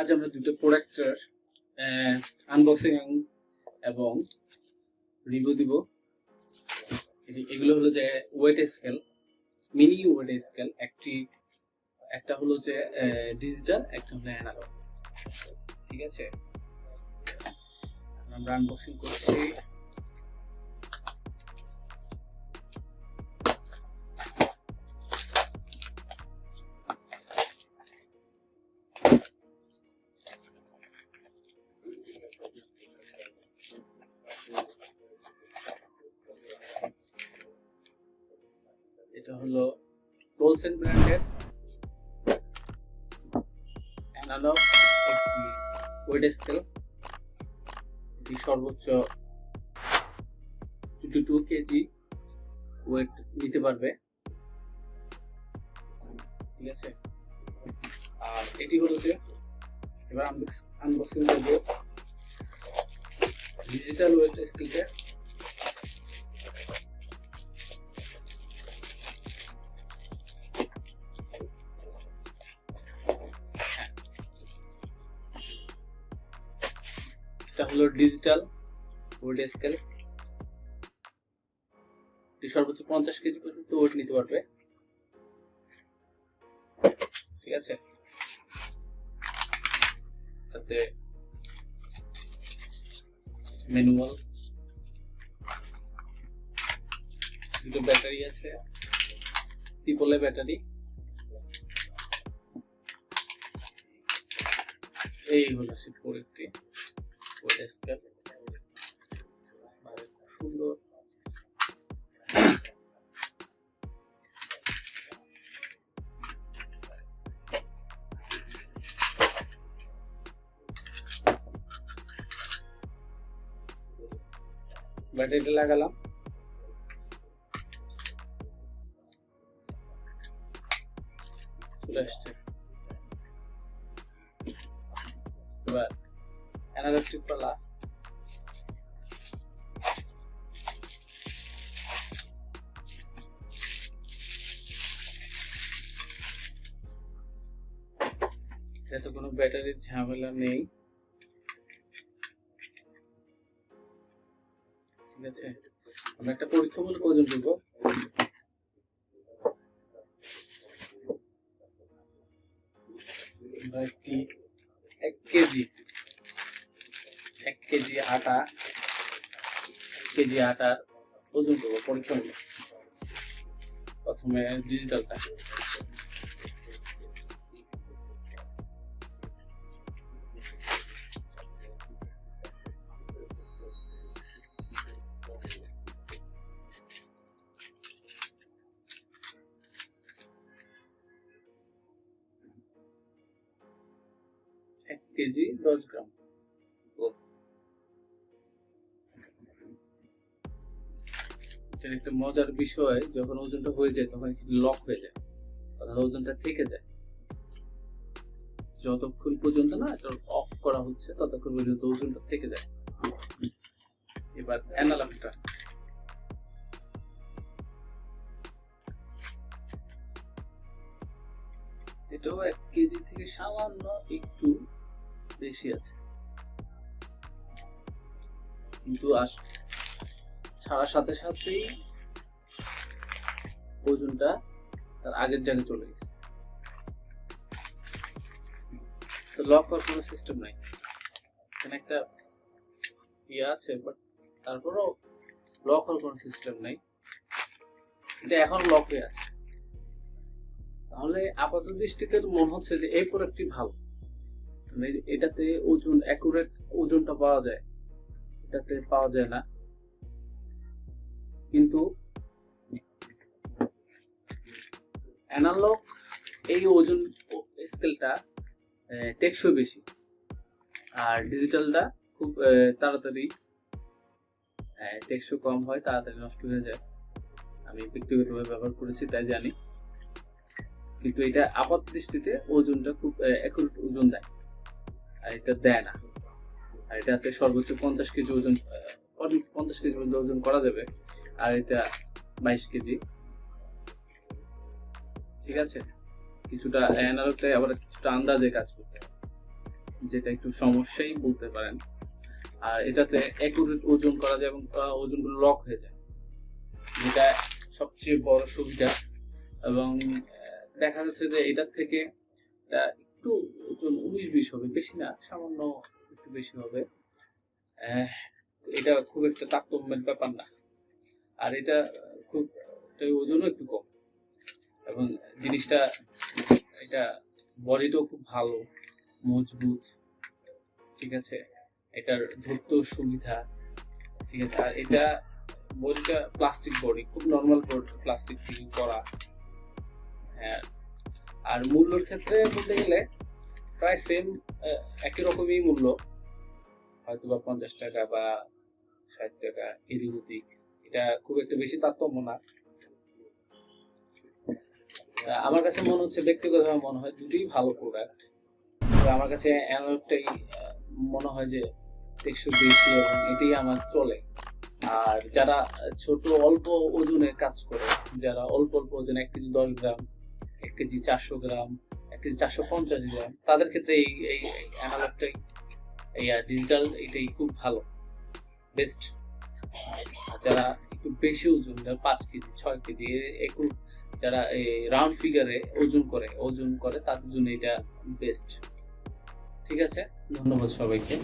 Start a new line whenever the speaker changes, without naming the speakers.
আজ আমরা দুটো প্রোডাক্টের আনবক্সিং এবং রিভিউ দিব। এগুলো হলো যে weight scale, mini weight scale. একটা হলো যে ডিজিটাল, একটা হলো অ্যানালগ। ঠিক আছে, আমরা আনবক্সিং করছি। এটা হলো Toulsen ব্র্যান্ডের অ্যানালগ একটি ওয়েট স্কেল। এটি সর্বোচ্চ 2 কেজি ওয়েট নিতে পারবে। ঠিক আছে, আর এটি হলো যে এবার আনবক্সিং করব ডিজিটাল ওয়েট স্কেলটা। এটা হলো ডিজিটাল ওয়েট স্কেল। এটি সর্বোচ্চ 50 কেজি পর্যন্ত ওয়েট নিতে পারবে। ঠিক আছে, তাতে ম্যানুয়াল, দুটো ব্যাটারি আছে, ট্রিপল ব্যাটারি। এই হলো সে প্রোডাক্টটি ওয়েট স্কেল, খুব সুন্দর। ব্যাটারিটা লাগালাম, চলে আসছে। এবার অ্যানালগ ট্রিপলা, এতে কোনো ব্যাটারির ঝামেলা নেই। ঠিক আছে, আমরা একটা পরীক্ষামূলক ওজন করব। একটি 1 কেজি আটার ওজন করবো পরীক্ষামূলক। প্রথমে ডিজিটালটা, কেজি 10 গ্রাম। এটা একটা মজার বিষয়, যখন ওজনটা হয়ে যায় তখন লক হয়ে যায়, তাহলে ওজনটা থেকে যায়। যতক্ষণ পর্যন্ত না এটা অফ করা হচ্ছে ততক্ষণ পর্যন্ত ওজনটা থেকে যায়। এবার অ্যানালগটা, এটাও 1 কেজি থেকে সামান্য একটু বেশি আছে, কিন্তু ছাড়ার সাথে সাথেই ওজনটা তার আগের জায়গায় চলে গেছে। তো লক করার কোনো সিস্টেম নাই, এখানে একটা ইয়ে আছে, বাট তারপরও লক করার কোনো সিস্টেম নাই। এটা এখন লক হয়ে আছে। তাহলে আপাত দৃষ্টিতে মনে হচ্ছে যে এই প্রোডাক্টটি ভালো, এটাতে ওজন অ্যাকুরেট ওজনটা পাওয়া যায়, এটাতে পাওয়া যায় না। কিন্তু অ্যানালগ এই ওজন স্কেলটা টেকসই বেশি, আর ডিজিটালটা খুব তাড়াতাড়ি টেকসই কম হয়, তাড়াতাড়ি নষ্ট হয়ে যায়। আমি ব্যক্তিগতভাবে ব্যবহার করেছি তাই জানি। কিন্তু এটা আপাত দৃষ্টিতে ওজনটা খুব অ্যাকুরেট ওজন দেয়, আর এটা দেয় না। আর এটাতে সর্বোচ্চ 50 কেজি ওজন, 50 কেজি পর্যন্ত ওজন করা যাবে, আর এটা 22 কেজি। ঠিক আছে, কিছুটা অ্যানালগটাই আবার কিছুটা আন্দাজে কাজ করতে হবে। যেটা একটু সমস্যাই বলতে পারেন। আর এটাতে অ্যাকুরেট ওজন করা যায় এবং ওজনগুলো লক হয়ে যায়, যেটা সবচেয়ে বড় সুবিধা। এবং দেখা যাচ্ছে যে এটার থেকে একটু ওজন 19-20 হবে, বেশি না, সামান্য একটু বেশি হবে। এটা খুব একটা তারতম্যের ব্যাপার না। আর এটা খুব ওজনও একটু কম, এবং জিনিসটা এটা বডিটাও খুব ভালো, মজবুত, ঠিক আছে। এটার ধরতে সুবিধা, ঠিক আছে। আর এটা বডিটা প্লাস্টিক বডি, খুব নর্মাল প্লাস্টিক থেকে করা। হ্যাঁ, আর মূল্যের ক্ষেত্রে বলতে গেলে প্রায় সেম, একই রকমই মূল্য, হয়তো বা 50 টাকা বা 60 টাকা এদিক ওদিক। এটা খুব একটা বেশি তারতম্য না। আমার কাছে মনে হচ্ছে, ব্যক্তিগতভাবে মনে হয় দুটোই ভালো প্রোডাক্ট। আমার কাছে অ্যানালগটাই মনে হয় যে টেকসই বেশি, এবং এটাই আমার চলে। আর যারা ছোট অল্প ওজনে কাজ করে, যারা অল্প অল্প ওজন, 1 কেজি 10 গ্রাম, 1 কেজি 400 গ্রাম, 1 কেজি 450 গ্রাম, তাদের ক্ষেত্রে এই এই অ্যানালগটাই, এই ডিজিটাল এটাই খুব ভালো, বেস্ট। যারা একটু বেশি ওজন, যারা 5 কেজি 6 কেজি একটু, যারা এই রাউন্ড ফিগারে ওজন করে তাদের জন্য এটা বেস্ট। ঠিক আছে, ধন্যবাদ সবাইকে।